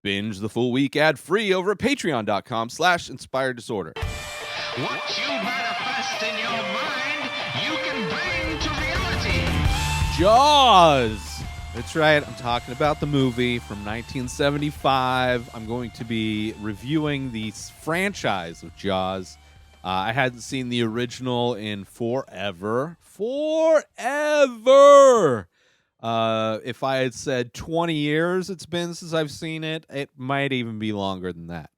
Binge the full week ad-free over at patreon.com/inspired disorder. What you manifest in your mind, you can bring to reality. Jaws! That's right, I'm talking about the movie from 1975. I'm going to be reviewing the franchise of Jaws. I hadn't seen the original in forever. If I had said 20 years it's been since I've seen it, it might even be longer than that.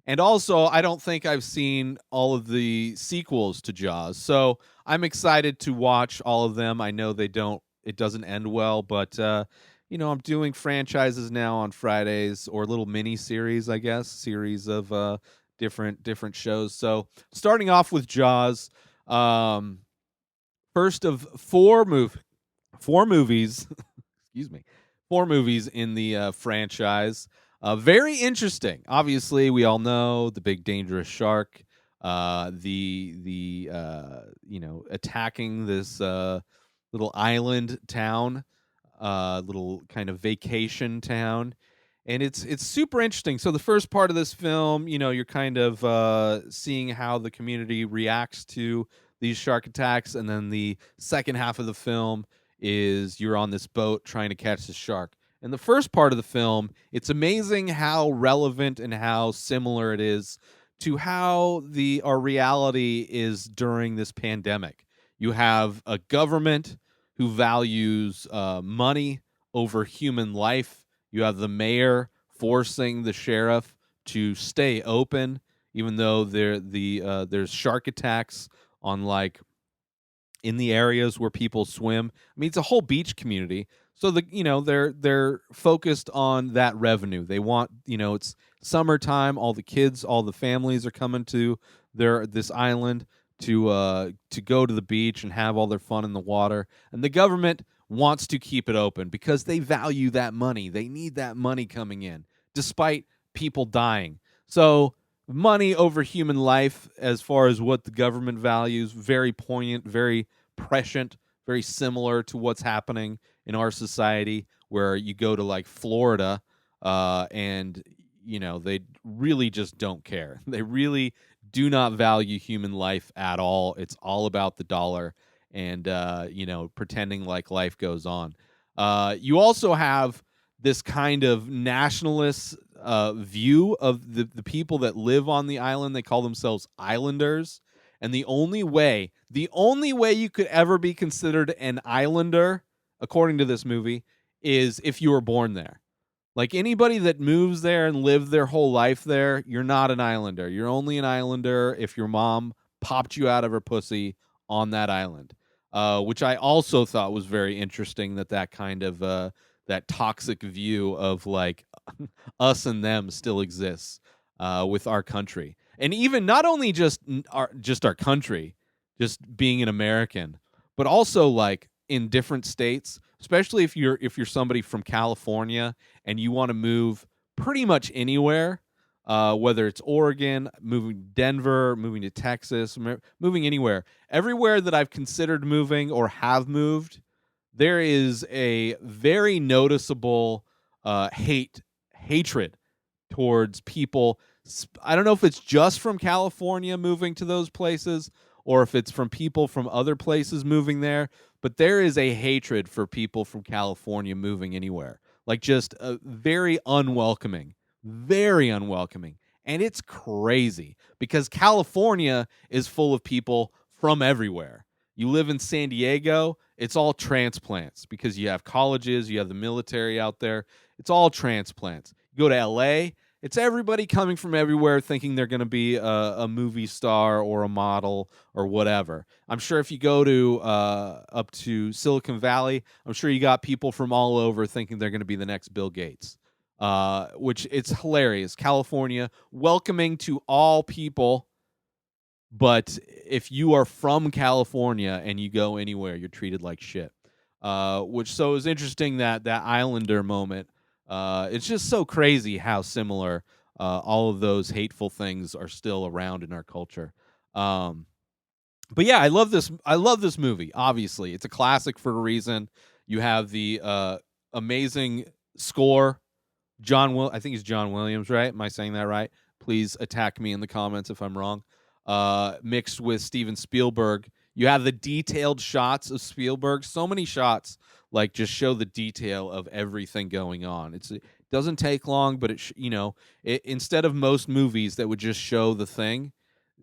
And also, I don't think I've seen all of the sequels to Jaws, so I'm excited to watch all of them. I know it doesn't end well, but I'm doing franchises now on Fridays, or little mini series, I guess, series of different shows. So starting off with Jaws, first of four movies. Excuse me, 4 movies in the franchise. Very interesting. Obviously, we all know the big dangerous shark. Attacking this little island town, little kind of vacation town, and it's super interesting. So the first part of this film, you're kind of seeing how the community reacts to these shark attacks, and then the second half of the film is you're on this boat trying to catch the shark. In the first part of the film, it's amazing how relevant and how similar it is to how our reality is during this pandemic. You have a government who values money over human life. You have the mayor forcing the sheriff to stay open, even though there's shark attacks on in the areas where people swim. I mean, it's a whole beach community. So they're focused on that revenue. They want, it's summertime, all the kids, all the families are coming to this island to go to the beach and have all their fun in the water. And the government wants to keep it open because they value that money. They need that money coming in, despite people dying. So money over human life, as far as what the government values, very poignant, very prescient, very similar to what's happening in our society, where you go to Florida, and they really just don't care. They really do not value human life at all. It's all about the dollar and pretending like life goes on. You also have this kind of nationalist view of the people that live on the island. They call themselves islanders. And the only way you could ever be considered an islander, according to this movie, is if you were born there. Like anybody that moves there and lived their whole life there, you're not an islander. You're only an islander if your mom popped you out of her pussy on that island, which I also thought was very interesting, that kind of that toxic view of us and them still exists with our country. And even not only just our country, just being an American, but also in different states, especially if you're somebody from California and you want to move pretty much anywhere, whether it's Oregon, moving to Denver, moving to Texas, moving anywhere. Everywhere that I've considered moving or have moved, there is a very noticeable hatred towards people. I don't know if it's just from California moving to those places or if it's from people from other places moving there, but there is a hatred for people from California moving anywhere. Just very unwelcoming. And it's crazy because California is full of people from everywhere. You live in San Diego, it's all transplants because you have colleges, you have the military out there. It's all transplants. You go to LA, it's everybody coming from everywhere thinking they're going to be a movie star or a model or whatever. I'm sure if you go to up to Silicon Valley, I'm sure you got people from all over thinking they're going to be the next Bill Gates, which it's hilarious. California, welcoming to all people, but if you are from California and you go anywhere, you're treated like shit. So it's interesting that Islander moment. It's just so crazy how similar all of those hateful things are still around in our culture. But yeah, I love this movie. Obviously, it's a classic for a reason. You have the amazing score I think he's John Williams, right? Am I saying that right? Please attack me in the comments if I'm wrong. Mixed with Steven Spielberg, you have the detailed shots of Spielberg. So many shots, like just show the detail of everything going on. It doesn't take long, but instead of most movies that would just show the thing,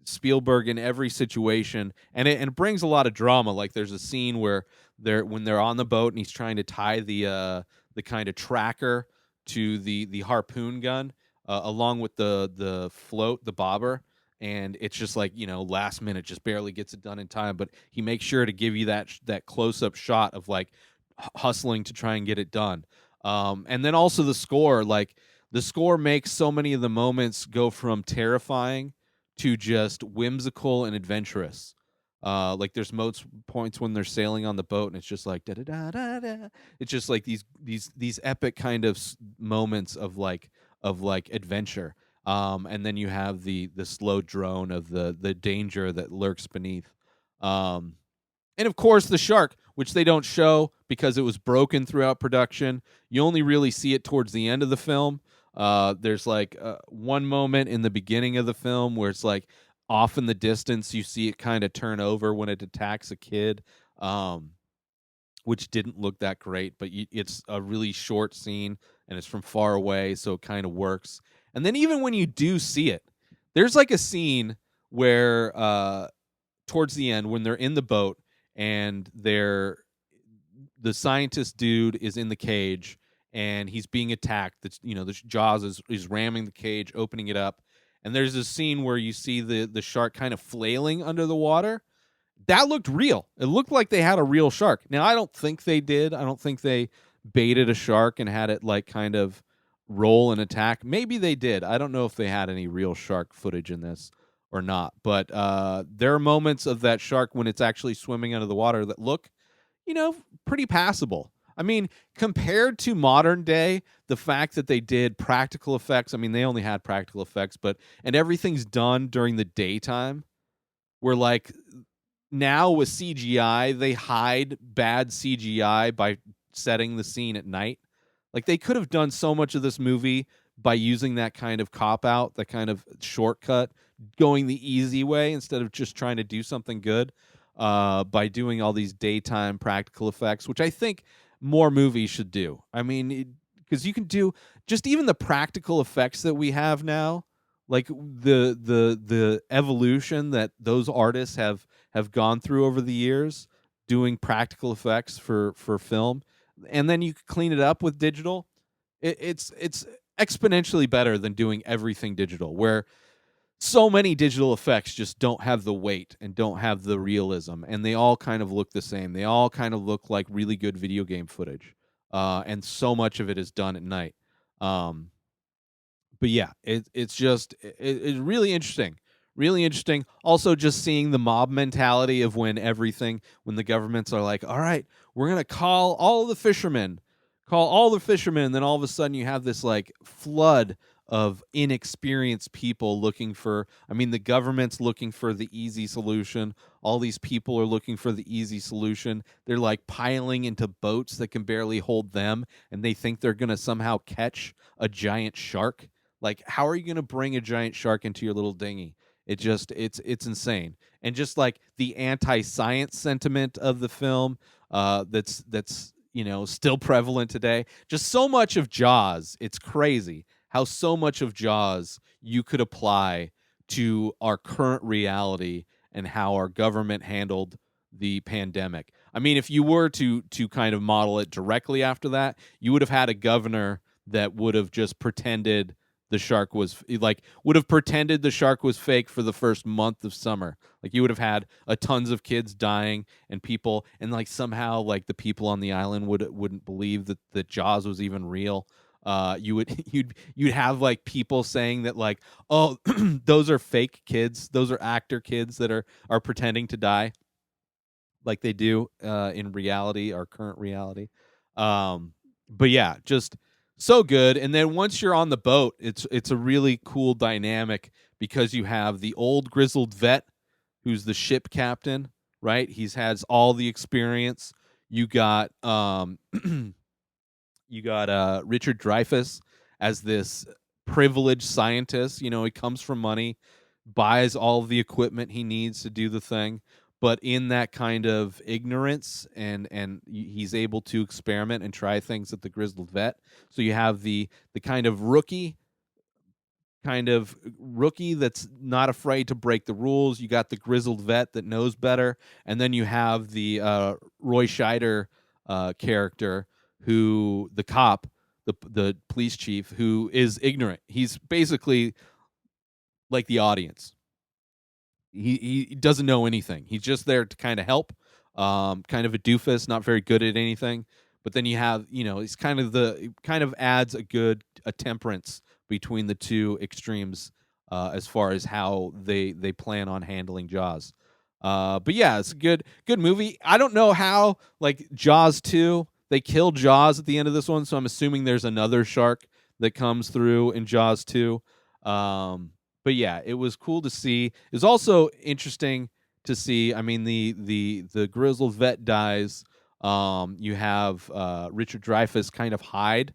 Spielberg in every situation, and it brings a lot of drama. Like there's a scene where when they're on the boat and he's trying to tie the kind of tracker to the harpoon gun along with the float, the bobber, and it's just like last minute, just barely gets it done in time, but he makes sure to give you that close up shot of like hustling to try and get it done. And then also the score, like the score makes so many of the moments go from terrifying to just whimsical and adventurous. Like there's most points when they're sailing on the boat, and it's just like da da da da da. It's just like these epic kind of moments of like adventure. And then you have the slow drone of the danger that lurks beneath. And of course the shark, which they don't show because it was broken throughout production. You only really see it towards the end of the film. There's like one moment in the beginning of the film where it's like off in the distance, you see it kind of turn over when it attacks a kid, which didn't look that great, but it's a really short scene and it's from far away, so it kind of works. And then even when you do see it, there's like a scene where towards the end when they're in the boat and the scientist dude is in the cage and he's being attacked. The Jaws is ramming the cage, opening it up, and there's a scene where you see the shark kind of flailing under the water. That looked real. It looked like they had a real shark. Now I don't think they did. I don't think they baited a shark and had it like kind of roll and attack. Maybe they did. I don't know if they had any real shark footage in this or not. But there are moments of that shark when it's actually swimming under the water that look, pretty passable. I mean, compared to modern day, the fact that they did practical effects, I mean, they only had practical effects, and everything's done during the daytime. Where like now with CGI, they hide bad CGI by setting the scene at night. Like they could have done so much of this movie by using that kind of cop out, that kind of shortcut, going the easy way instead of just trying to do something good by doing all these daytime practical effects, which I think more movies should do. I mean, because you can do just even the practical effects that we have now, like the evolution that those artists have gone through over the years doing practical effects for film, and then you clean it up with digital. It's exponentially better than doing everything digital, where so many digital effects just don't have the weight and don't have the realism, and they all kind of look the same. They all kind of look like really good video game footage, and so much of it is done at night. But yeah, it's really interesting, really interesting. Also, just seeing the mob mentality of when the governments are like, all right, we're gonna call all the fishermen, and then all of a sudden you have this like flood of inexperienced people looking for, I mean, the government's looking for the easy solution. All these people are looking for the easy solution. They're like piling into boats that can barely hold them, and they think they're going to somehow catch a giant shark. Like, how are you going to bring a giant shark into your little dinghy? It's insane. And just like the anti-science sentiment of the film, that's still prevalent today. Just so much of Jaws, it's crazy how so much of Jaws you could apply to our current reality and how our government handled the pandemic. I mean, if you were to kind of model it directly after that, you would have had a governor that would have just pretended the shark was fake for the first month of summer. Like you would have had tons of kids dying and people, and like somehow like the people on the island wouldn't believe that Jaws was even real. You'd have like people saying that like, oh, those are fake kids, those are actor kids that are pretending to die, like they do in reality, our current reality. But yeah, just so good. And then once you're on the boat, it's a really cool dynamic because you have the old grizzled vet who's the ship captain, right? Has all the experience. You got you got Richard Dreyfuss as this privileged scientist. You know, he comes from money, buys all of the equipment he needs to do the thing, but in that kind of ignorance, and he's able to experiment and try things at the grizzled vet. So you have the kind of rookie that's not afraid to break the rules. You got the grizzled vet that knows better, and then you have the Roy Scheider character, who the cop, the police chief, who is ignorant. He's basically like the audience. He doesn't know anything. He's just there to kind of help. Kind of a doofus, not very good at anything. But then you have, he's kind of adds a temperance between the two extremes, as far as how they plan on handling Jaws. But yeah, it's a good movie. I don't know how, like Jaws 2, they kill Jaws at the end of this one, so I'm assuming there's another shark that comes through in Jaws 2. But yeah, it was cool to see. It was also interesting to see. I mean, the grizzled vet dies. You have Richard Dreyfuss kind of hide.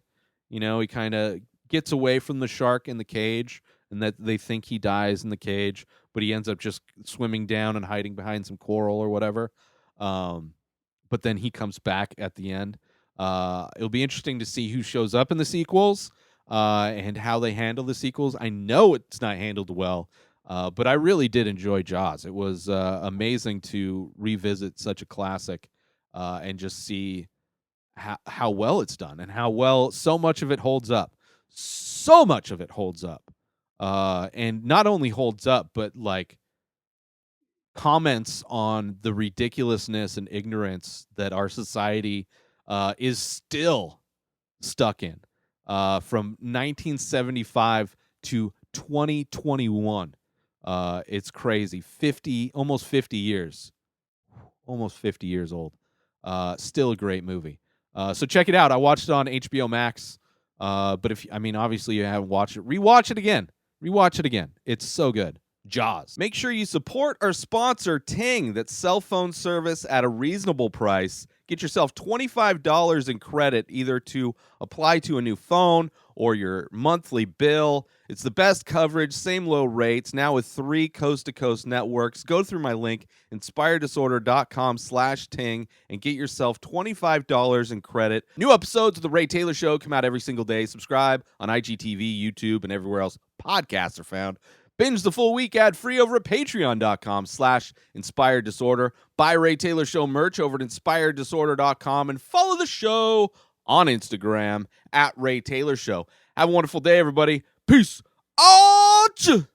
He kind of gets away from the shark in the cage, and that they think he dies in the cage, but he ends up just swimming down and hiding behind some coral or whatever. But then he comes back at the end. It'll be interesting to see who shows up in the sequels, and how they handle the sequels. I know it's not handled well, but I really did enjoy Jaws. It was amazing to revisit such a classic, and just see how well it's done, and how well so much of it holds up. So much of it holds up. And not only holds up, but like comments on the ridiculousness and ignorance that our society is still stuck in, from 1975 to 2021. It's crazy. Almost 50 years. Almost 50 years old. Still a great movie. So check it out. I watched it on HBO Max. But obviously you haven't watched it, rewatch it again. Rewatch it again. It's so good. Jaws. Make sure you support our sponsor, Ting, that cell phone service at a reasonable price. Get yourself $25 in credit, either to apply to a new phone or your monthly bill. It's the best coverage, same low rates, now with 3 coast-to-coast networks. Go through my link, inspireddisorder.com/Ting, and get yourself $25 in credit. New episodes of The Ray Taylor Show come out every single day. Subscribe on IGTV, YouTube, and everywhere else podcasts are found. Binge the full week ad-free over at patreon.com/inspireddisorder. Buy Ray Taylor Show merch over at inspireddisorder.com, and follow the show on Instagram at Ray Taylor Show. Have a wonderful day, everybody. Peace out!